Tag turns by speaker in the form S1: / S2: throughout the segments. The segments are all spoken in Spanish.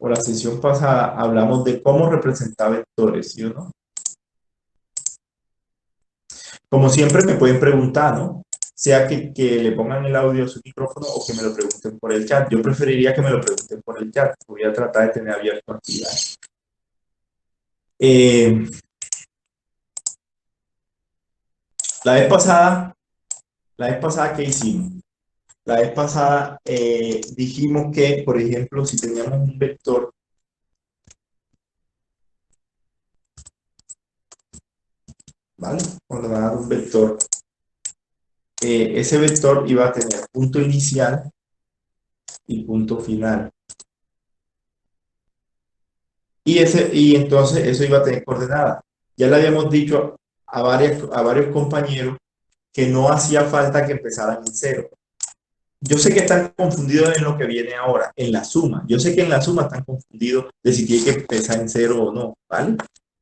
S1: o la sesión pasada hablamos de cómo representar vectores, ¿sí o no? Como siempre me pueden preguntar, ¿no? Sea que le pongan el audio a su micrófono o que me lo pregunten por el chat. Yo preferiría que me lo pregunten por el chat. Voy a tratar de tener abierto aquí. La vez pasada, ¿qué hicimos? La vez pasada dijimos que, por ejemplo, si teníamos un vector, ¿vale? Cuando me dan un vector, ese vector iba a tener punto inicial y punto final. Y entonces eso iba a tener coordenadas. Ya le habíamos dicho a varios compañeros que no hacía falta que empezaran en cero. Yo sé que están confundidos en lo que viene ahora, en la suma. Yo sé que en la suma están confundidos de si tiene que empezar en cero o no, ¿vale?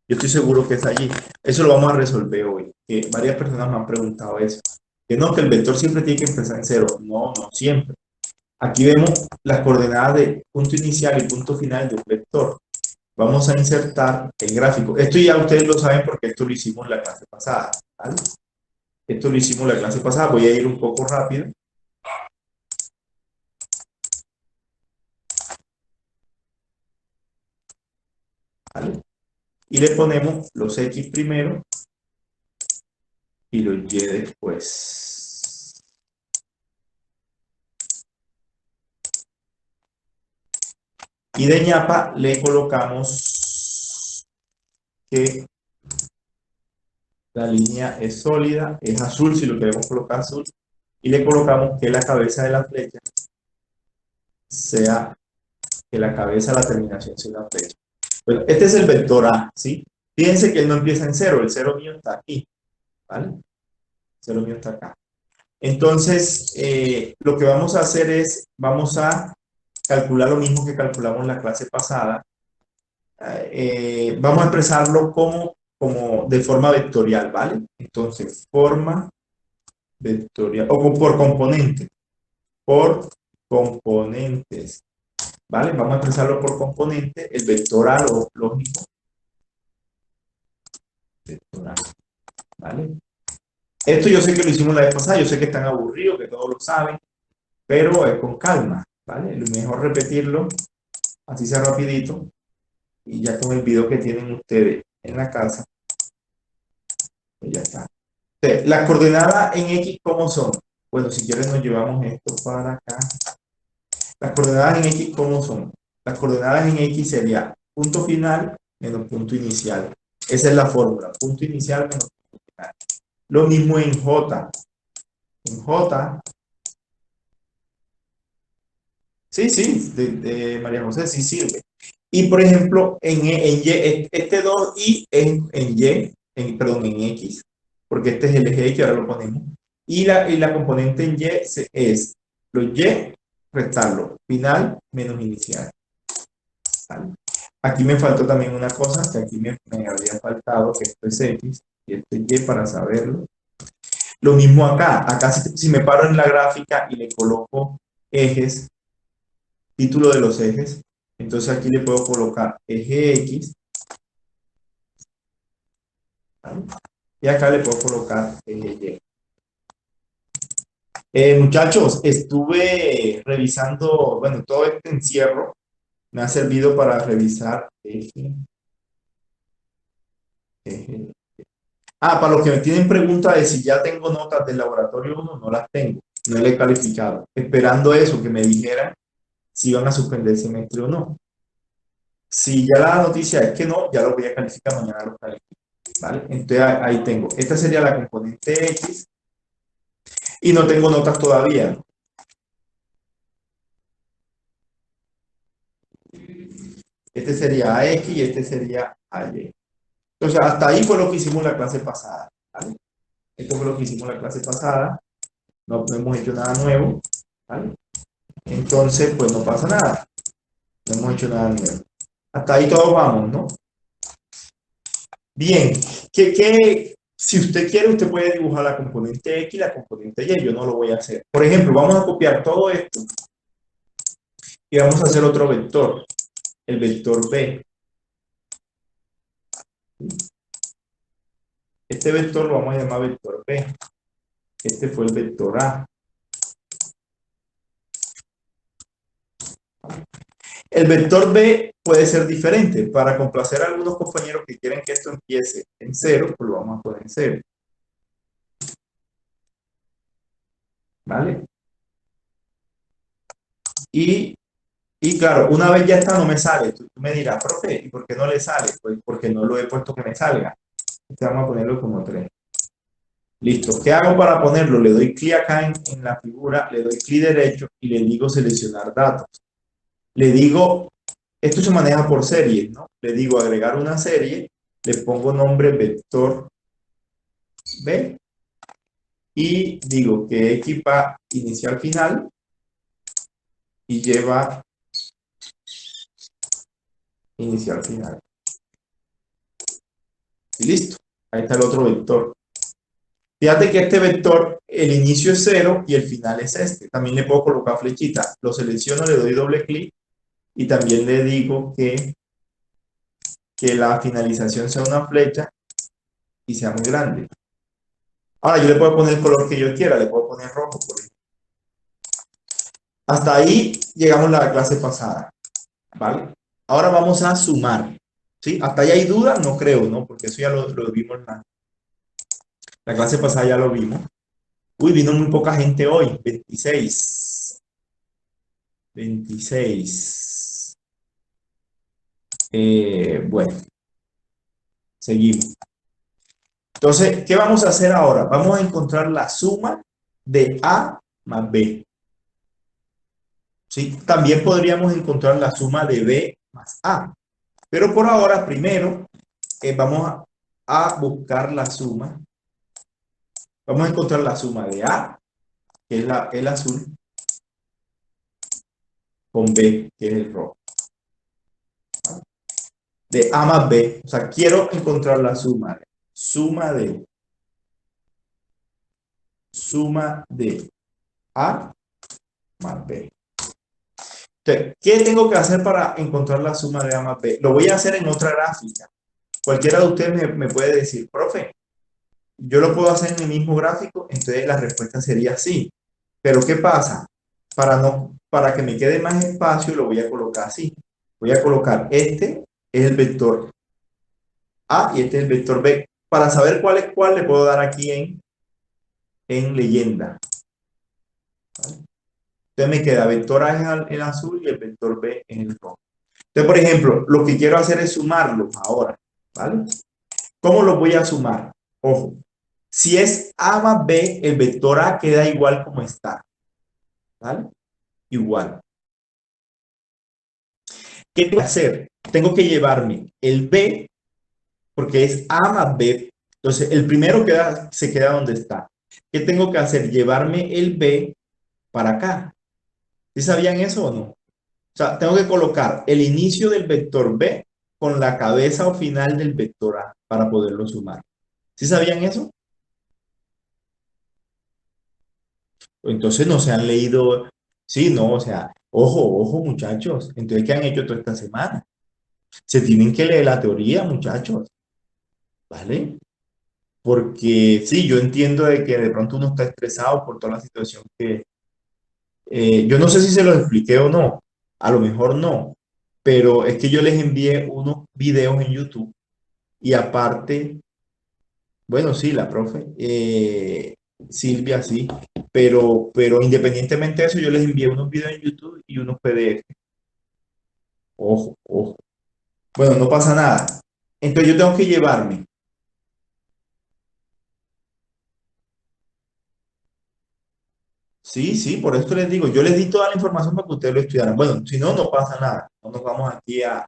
S1: Yo estoy seguro que es allí. Eso lo vamos a resolver hoy. Que varias personas me han preguntado eso. Que no, que el vector siempre tiene que empezar en cero. No, no siempre. Aquí vemos las coordenadas de punto inicial y punto final de un vector. Vamos a insertar el gráfico. Esto ya ustedes lo saben porque esto lo hicimos en la clase pasada, ¿vale? Esto lo hicimos la clase pasada. Voy a ir un poco rápido. ¿Vale? Y le ponemos los X primero y los Y después. Y de ñapa le colocamos que la línea es sólida, es azul si lo queremos colocar azul, y le colocamos que la cabeza de la flecha sea, que la cabeza de la terminación sea una flecha. Bueno, este es el vector A, ¿sí? Fíjense que él no empieza en cero, el cero mío está aquí, ¿vale? El cero mío está acá. Entonces, lo que vamos a hacer es, vamos a calcular lo mismo que calculamos en la clase pasada. Vamos a expresarlo como de forma vectorial, ¿vale? Entonces, forma vectorial, o por componente, por componentes, ¿vale? Vamos a expresarlo por componente, el vector A, lo lógico, vector A, ¿vale? Esto yo sé que lo hicimos la vez pasada, yo sé que están aburridos, que todos lo saben, pero es con calma, ¿vale? Lo mejor repetirlo, así sea rapidito, y ya con el video que tienen ustedes en la casa, pues ya está. Entonces, las coordenadas en X, ¿cómo son? Bueno, si quieren nos llevamos esto para acá. Las coordenadas en X, ¿cómo son? Las coordenadas en X sería punto final menos punto inicial. Esa es la fórmula, punto inicial menos punto final. Lo mismo en J. En J, sí, de María José, sí sirve. Y por ejemplo, en Y, este 2i en Y, perdón, en X, porque este es el eje X, ahora lo ponemos. Y la componente en Y es los Y, restarlo, final menos inicial. ¿Vale? Aquí me faltó también una cosa, que aquí me habría faltado, que esto es X y esto es Y para saberlo. Lo mismo acá si me paro en la gráfica y le coloco ejes, título de los ejes, entonces aquí le puedo colocar eje X, ¿vale? Y acá le puedo colocar eje Y. Muchachos, estuve revisando, bueno, todo este encierro me ha servido para revisar eje. Para los que me tienen preguntas de si ya tengo notas del laboratorio 1, no las tengo, no le he calificado, esperando eso, que me dijeran si van a suspender el semestre o no. Si ya la noticia es que no, ya lo voy a calificar, mañana lo califico, ¿vale? Entonces ahí tengo, esta sería la componente X y no tengo notas todavía. Este sería AX y este sería AY. Entonces hasta ahí fue lo que hicimos la clase pasada, ¿vale? Esto fue lo que hicimos la clase pasada, no hemos hecho nada nuevo, ¿vale? Entonces pues no pasa nada, no hemos hecho nada nuevo. Hasta ahí todos vamos, ¿no? Bien, si usted quiere, usted puede dibujar la componente X y la componente Y, yo no lo voy a hacer. Por ejemplo, vamos a copiar todo esto y vamos a hacer otro vector. el vector B. Este vector lo vamos a llamar vector B. Este fue el vector A. El vector B puede ser diferente. Para complacer a algunos compañeros que quieren que esto empiece en 0, pues lo vamos a poner en 0. ¿Vale? Y claro, una vez ya está, no me sale. Tú me dirás, profe, ¿y por qué no le sale? Pues porque no lo he puesto que me salga. Entonces vamos a ponerlo como 3. Listo. ¿Qué hago para ponerlo? Le doy clic acá en la figura, le doy clic derecho y le digo seleccionar datos. Le digo, esto se maneja por series, ¿no? Le digo agregar una serie, le pongo nombre vector B y digo que equipa inicial final y lleva inicial final. Y listo. Ahí está el otro vector. Fíjate que este vector, el inicio es 0 y el final es este. También le puedo colocar flechita. Lo selecciono, le doy doble clic y también le digo que la finalización sea una flecha y sea muy grande. Ahora yo le puedo poner el color que yo quiera, le puedo poner rojo, por ejemplo. Hasta ahí llegamos a la clase pasada, ¿vale? Ahora vamos a sumar, ¿sí? ¿Hasta ahí hay dudas? No creo, ¿no? Porque eso ya lo vimos en la clase pasada, ya lo vimos. Uy, vino muy poca gente hoy, 26. 26. Bueno, seguimos. Entonces, ¿qué vamos a hacer ahora? Vamos a encontrar la suma de A más B. ¿Sí? También podríamos encontrar la suma de B más A. Pero por ahora, primero, vamos a buscar la suma. Vamos a encontrar la suma de A, que es el azul, con B, que es el rojo. De A más B. O sea, quiero encontrar la suma. Suma de A más B. Entonces, ¿qué tengo que hacer para encontrar la suma de A más B? Lo voy a hacer en otra gráfica. Cualquiera de ustedes me puede decir, profe, yo lo puedo hacer en el mismo gráfico, entonces la respuesta sería sí. Pero ¿qué pasa? Para que me quede más espacio, lo voy a colocar así. Voy a colocar este es el vector A y este es el vector B. Para saber cuál es cuál, le puedo dar aquí en leyenda. ¿Vale? Entonces me queda vector A en el azul y el vector B en el rojo. Entonces, por ejemplo, lo que quiero hacer es sumarlos ahora. ¿Vale? ¿Cómo los voy a sumar? Ojo, si es A más B, el vector A queda igual como está. ¿Vale? Igual. ¿Qué tengo que hacer? Tengo que llevarme el B, porque es A más B. Entonces, el primero se queda donde está. ¿Qué tengo que hacer? Llevarme el B para acá. ¿Sí sabían eso o no? O sea, tengo que colocar el inicio del vector B con la cabeza o final del vector A para poderlo sumar. ¿Sí sabían eso? Entonces no se han leído. Sí, no, o sea, ojo, muchachos. Entonces, ¿qué han hecho toda esta semana? Se tienen que leer la teoría, muchachos. ¿Vale? Porque sí, yo entiendo de que de pronto uno está estresado por toda la situación que... yo no sé si se los expliqué o no, a lo mejor no, pero es que yo les envié unos videos en YouTube y aparte, bueno, sí, la profe, Silvia, sí, pero independientemente de eso, yo les envié unos videos en YouTube y unos PDF. Ojo, ojo. Bueno, no pasa nada. Entonces yo tengo que llevarme. Sí, sí, por esto les digo, yo les di toda la información para que ustedes lo estudiaran. Bueno, si no, no pasa nada. No nos vamos aquí a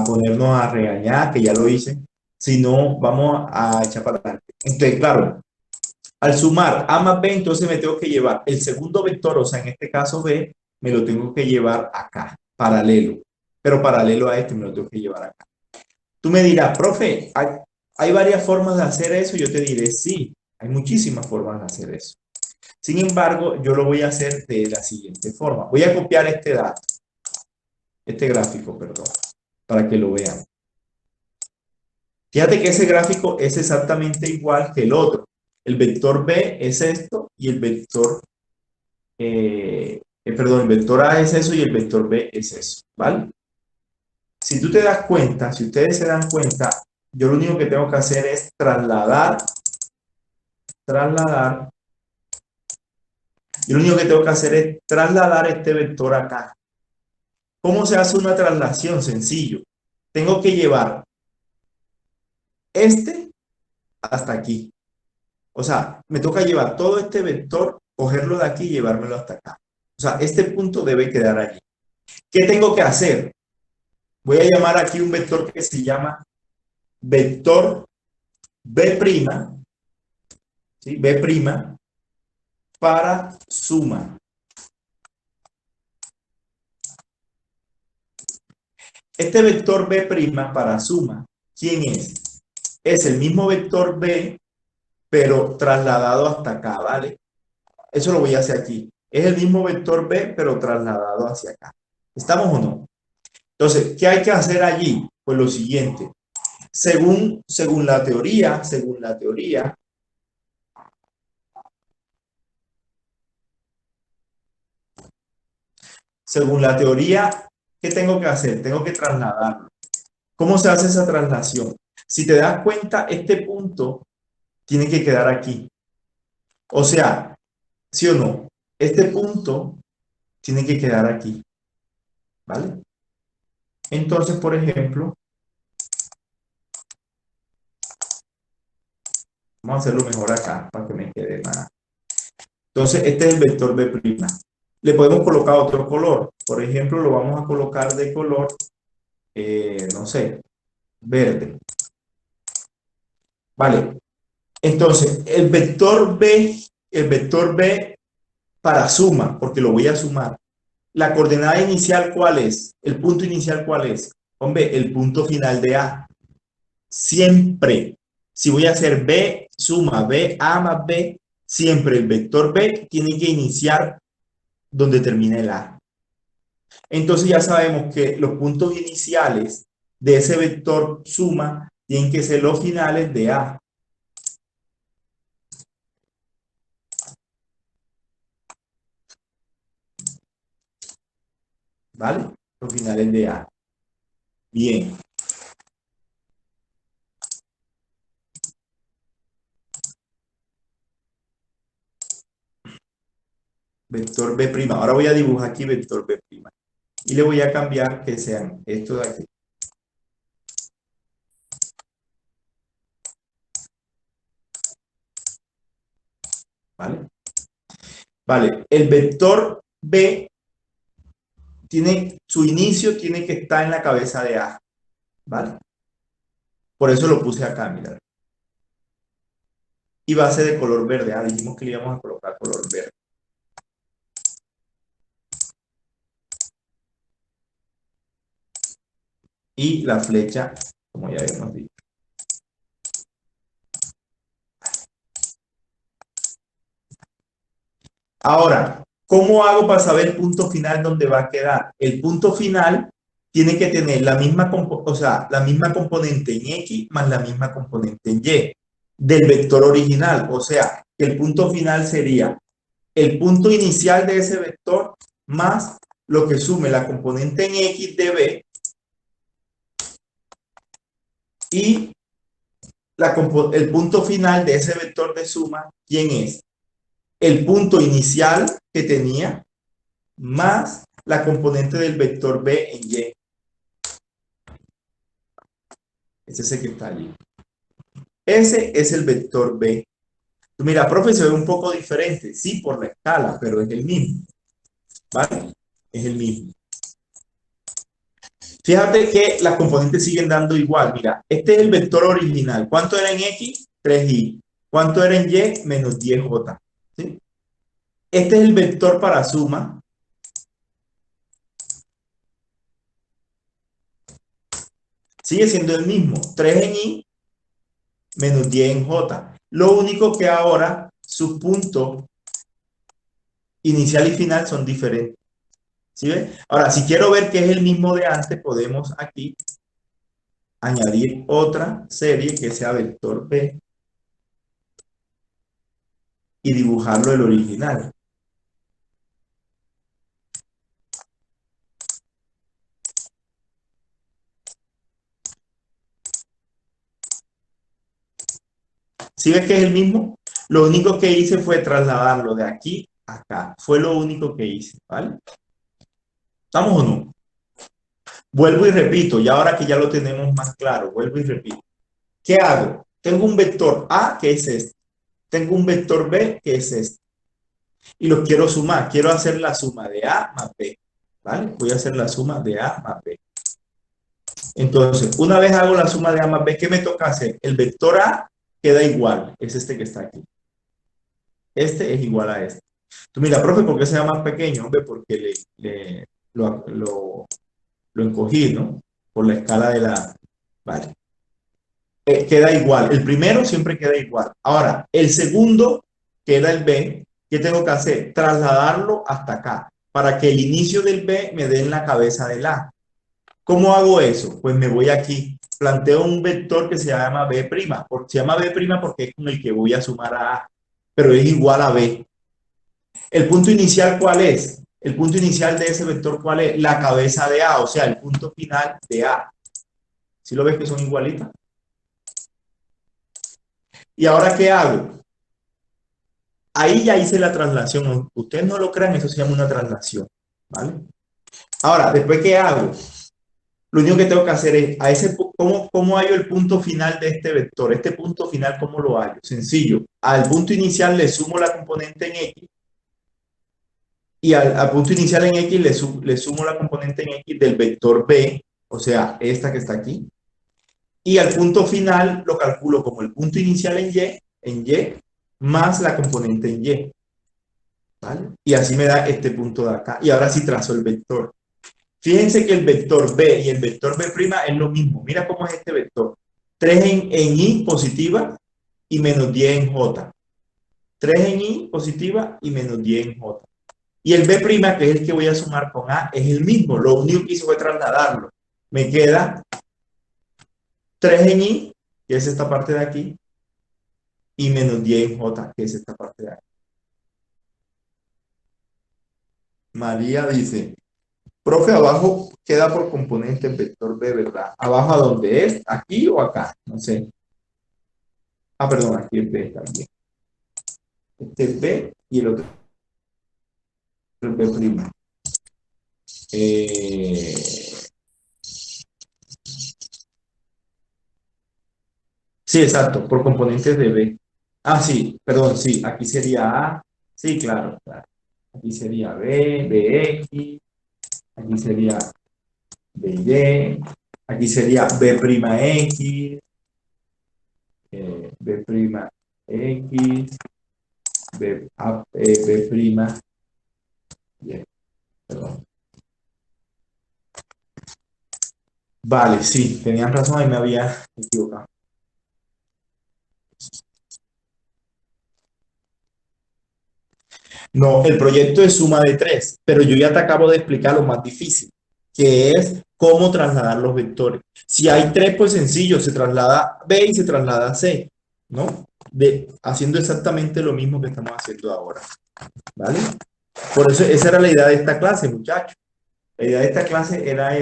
S1: ponernos a regañar, que ya lo hice, sino vamos a echar para adelante. Entonces, claro, al sumar A más B, entonces me tengo que llevar el segundo vector, o sea, en este caso B, me lo tengo que llevar acá, paralelo. Pero paralelo a este me lo tengo que llevar acá. Tú me dirás, profe, ¿hay varias formas de hacer eso? Yo te diré, sí, hay muchísimas formas de hacer eso. Sin embargo, yo lo voy a hacer de la siguiente forma. Voy a copiar este dato. este gráfico, perdón, para que lo vean. Fíjate que ese gráfico es exactamente igual que el otro. El vector B es esto y el vector, perdón, el vector A es eso y el vector B es eso, ¿vale? Si tú te das cuenta, si ustedes se dan cuenta, yo lo único que tengo que hacer es trasladar, y lo único que tengo que hacer es trasladar este vector acá. ¿Cómo se hace una traslación? Sencillo. Tengo que llevar este hasta aquí. O sea, me toca llevar todo este vector, cogerlo de aquí y llevármelo hasta acá. O sea, este punto debe quedar allí. ¿Qué tengo que hacer? Voy a llamar aquí un vector que se llama vector B', ¿sí? B' para suma. Este vector B' para suma, ¿quién es? Es el mismo vector B, pero trasladado hasta acá, ¿vale? Eso lo voy a hacer aquí. Es el mismo vector B, pero trasladado hacia acá. ¿Estamos o no? Entonces, ¿qué hay que hacer allí? Pues lo siguiente. Según la teoría, ¿qué tengo que hacer? Tengo que trasladarlo. ¿Cómo se hace esa traslación? Si te das cuenta, este punto tiene que quedar aquí. O sea, ¿sí o no? Este punto tiene que quedar aquí, ¿vale? Entonces, por ejemplo, vamos a hacerlo mejor acá para que me quede más. Entonces, este es el vector B'. Le podemos colocar otro color. Por ejemplo, lo vamos a colocar de color, no sé, verde. Vale. Entonces, el vector B para suma, porque lo voy a sumar. La coordenada inicial, ¿cuál es? El punto inicial, ¿cuál es? Hombre, el punto final de A. Siempre, si voy a hacer B, suma B, A más B, siempre el vector B tiene que iniciar donde termina el A. Entonces ya sabemos que los puntos iniciales de ese vector suma tienen que ser los finales de A. ¿Vale? Los finales de A. Bien. Vector B'. Ahora voy a dibujar aquí vector B'. Y le voy a cambiar que sean estos de aquí. ¿Vale? Vale. El vector B su inicio tiene que estar en la cabeza de A. ¿Vale? Por eso lo puse acá, mirad. Y base de color verde. Ah, dijimos que le íbamos a colocar color verde. Y la flecha, como ya habíamos dicho. Ahora, ¿cómo hago para saber el punto final donde va a quedar? El punto final tiene que tener la misma, la misma componente en X más la misma componente en Y del vector original. O sea, que el punto final sería el punto inicial de ese vector más lo que sume la componente en X de B y el punto final de ese vector de suma, ¿quién es? El punto inicial que tenía más la componente del vector B en Y. Ese es el que está allí. Ese es el vector B. Mira, profe, se ve un poco diferente. Sí, por la escala, pero es el mismo. ¿Vale? Es el mismo. Fíjate que las componentes siguen dando igual. Mira, este es el vector original. ¿Cuánto era en X? 3Y. ¿Cuánto era en Y? Menos 10J. ¿Sí? Este es el vector para suma. Sigue siendo el mismo. 3 en Y menos 10 en J. Lo único que ahora sus puntos inicial y final son diferentes. ¿Sí ven? Ahora, si quiero ver que es el mismo de antes, podemos aquí añadir otra serie que sea vector B y dibujarlo el original. ¿Sí ves que es el mismo? Lo único que hice fue trasladarlo de aquí a acá. Fue lo único que hice, ¿vale? ¿Estamos o no? Vuelvo y repito, y ahora que ya lo tenemos más claro, vuelvo y repito. ¿Qué hago? Tengo un vector A, que es este. Tengo un vector B, que es este. Y los quiero sumar. Quiero hacer la suma de A más B. ¿Vale? Voy a hacer la suma de A más B. Entonces, una vez hago la suma de A más B, ¿qué me toca hacer? El vector A queda igual. Es este que está aquí. Este es igual a este. Tú mira, profe, ¿por qué se llama más pequeño? Hombre, porque lo encogí, ¿no? Por la escala de la... Vale. Queda igual. El primero siempre queda igual. Ahora, el segundo queda el B. ¿Qué tengo que hacer? Trasladarlo hasta acá, para que el inicio del B me dé en la cabeza del A. ¿Cómo hago eso? Pues me voy aquí. Planteo un vector que se llama B'. Se llama B' porque es con el que voy a sumar a A, pero es igual a B. ¿El punto inicial cuál es? El punto inicial de ese vector, ¿cuál es? La cabeza de A, o sea, el punto final de A. ¿Sí lo ves que son igualitas? ¿Y ahora qué hago? Ahí ya hice la traslación. Ustedes no lo crean, eso se llama una traslación. ¿Vale? Ahora, ¿después qué hago? Lo único que tengo que hacer es, ¿cómo hallo el punto final de este vector? Este punto final, ¿cómo lo hallo? Sencillo. Al punto inicial le sumo la componente en X y al punto inicial en X le sumo la componente en X del vector B, o sea, esta que está aquí. Y al punto final lo calculo como el punto inicial en Y, más la componente en Y. ¿Vale? Y así me da este punto de acá. Y ahora sí trazo el vector. Fíjense que el vector B y el vector B' es lo mismo. Mira cómo es este vector. 3 en Y positiva y menos 10 en J. 3 en Y positiva y menos 10 en J. Y el B', que es el que voy a sumar con A, es el mismo. Lo único que hice fue trasladarlo. Me queda 3 en Y, que es esta parte de aquí, y menos 10 en J, que es esta parte de aquí. María dice, profe, abajo queda por componente el vector B, ¿verdad? ¿Abajo a dónde es? ¿Aquí o acá? No sé. Ah, perdón, aquí es B también. Este es B y el otro es B'. Eh, sí, exacto, por componentes de B. Ah, sí, perdón, sí, aquí sería A. Sí, claro, claro. Aquí sería B, BX, aquí sería BY, aquí sería B'X, B'X, B', bien, perdón. Vale, sí, tenían razón, ahí me había equivocado. No, el proyecto es suma de tres, pero yo ya te acabo de explicar lo más difícil, que es cómo trasladar los vectores. Si hay tres, pues sencillo, se traslada B y se traslada C, ¿no? Haciendo exactamente lo mismo que estamos haciendo ahora, ¿vale? Por eso, esa era la idea de esta clase, muchachos. La idea de esta clase era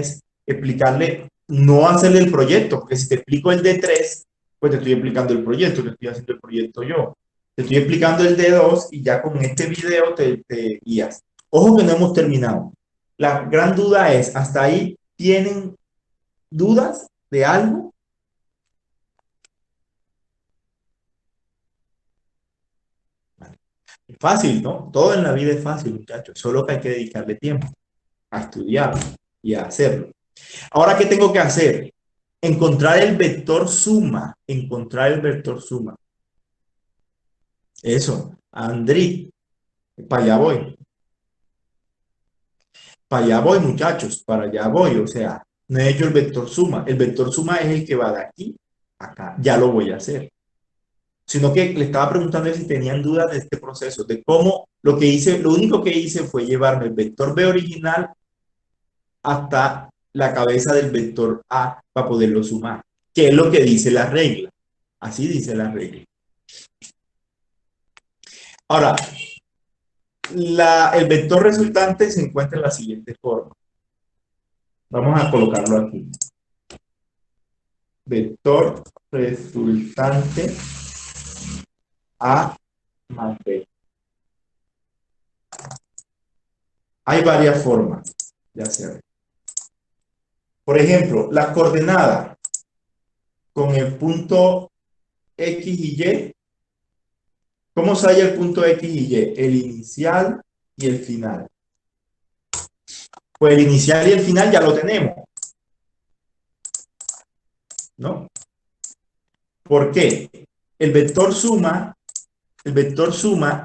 S1: explicarle, no hacerle el proyecto, porque si te explico el D3, pues te estoy explicando el proyecto, te estoy haciendo el proyecto yo. Te estoy explicando el D2 y ya con este video te guías. Ojo que no hemos terminado. La gran duda es, ¿hasta ahí tienen dudas de algo? Es fácil, ¿no? Todo en la vida es fácil, muchachos. Solo que hay que dedicarle tiempo a estudiarlo y a hacerlo. Ahora, ¿qué tengo que hacer? Encontrar el vector suma. Encontrar el vector suma. Eso. Andri, para allá voy. Para allá voy, muchachos. Para allá voy. O sea, no he hecho el vector suma. El vector suma es el que va de aquí a acá. Ya lo voy a hacer. Sino que le estaba preguntando si tenían dudas de este proceso, de cómo lo que hice, lo único que hice fue llevarme el vector B original hasta la cabeza del vector A para poderlo sumar, que es lo que dice la regla. Así dice la regla. Ahora, el vector resultante se encuentra en la siguiente forma. Vamos a colocarlo aquí. Vector resultante A más B. Hay varias formas de hacerlo. Por ejemplo, la coordenada con el punto X y Y. ¿Cómo se halla el punto X y Y? El inicial y el final. Pues el inicial y el final ya lo tenemos, ¿no? ¿Por qué? El vector suma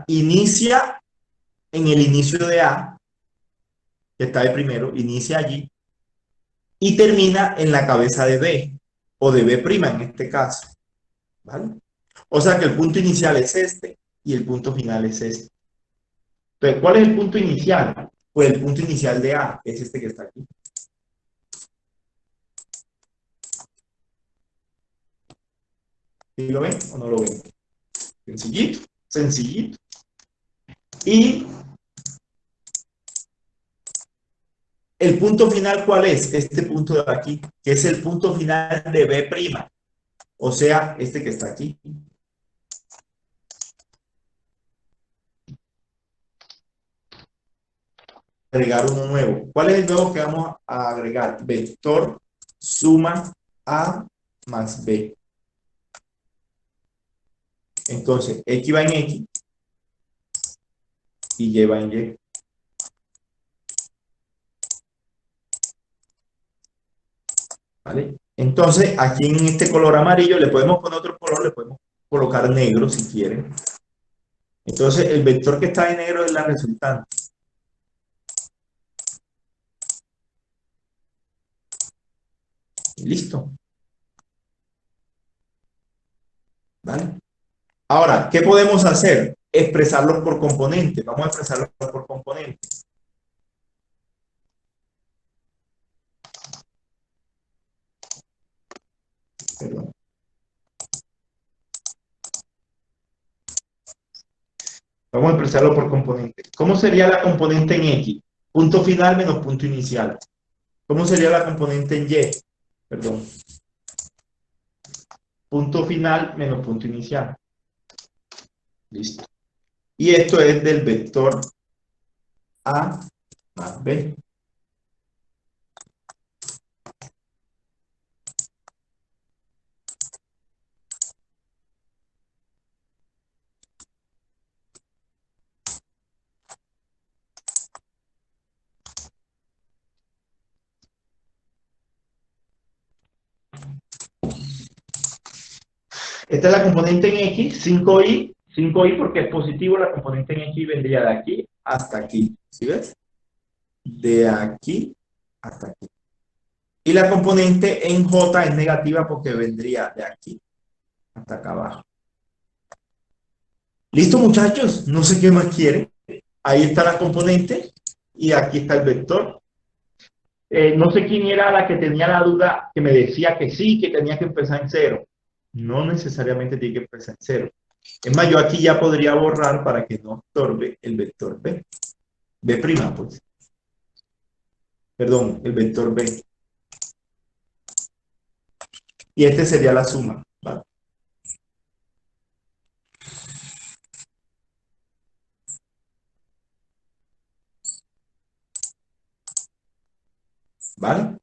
S1: inicia en el inicio de A, que está de primero, inicia allí, y termina en la cabeza de B, o de B' en este caso, ¿vale? O sea que el punto inicial es este, y el punto final es este. Entonces, ¿cuál es el punto inicial? Pues el punto inicial de A es este que está aquí. ¿Sí lo ven o no lo ven? Sencillito, sencillito. Y el punto final, ¿cuál es? Este punto de aquí, que es el punto final de B', o sea, este que está aquí. Agregar uno nuevo. ¿Cuál es el nuevo que vamos a agregar? Vector suma A más B. Entonces, X va en X y Y va en Y. ¿Vale? Entonces, aquí en este color amarillo le podemos poner otro color, le podemos colocar negro si quieren. Entonces, el vector que está en negro es la resultante. Listo. ¿Vale? Ahora, ¿qué podemos hacer? Expresarlos por componentes. Vamos a expresarlos por componentes. Perdón. Vamos a expresarlo por componentes. ¿Cómo sería la componente en X? Punto final menos punto inicial. ¿Cómo sería la componente en Y? Perdón. Punto final menos punto inicial. Listo. Y esto es del vector A más B. Esta es la componente en X, 5i. 5i porque es positivo, la componente en X vendría de aquí hasta aquí. ¿Sí ves? De aquí hasta aquí. Y la componente en J es negativa porque vendría de aquí hasta acá abajo. ¿Listo, muchachos? No sé qué más quieren. Ahí está la componente y aquí está el vector. No sé quién era la que tenía la duda, que me decía que sí, que tenía que empezar en cero. No necesariamente tiene que empezar en cero. Es más, yo aquí ya podría borrar para que no estorbe el vector B. B', pues. Perdón, el vector B. Y este sería la suma. ¿Vale? ¿Vale?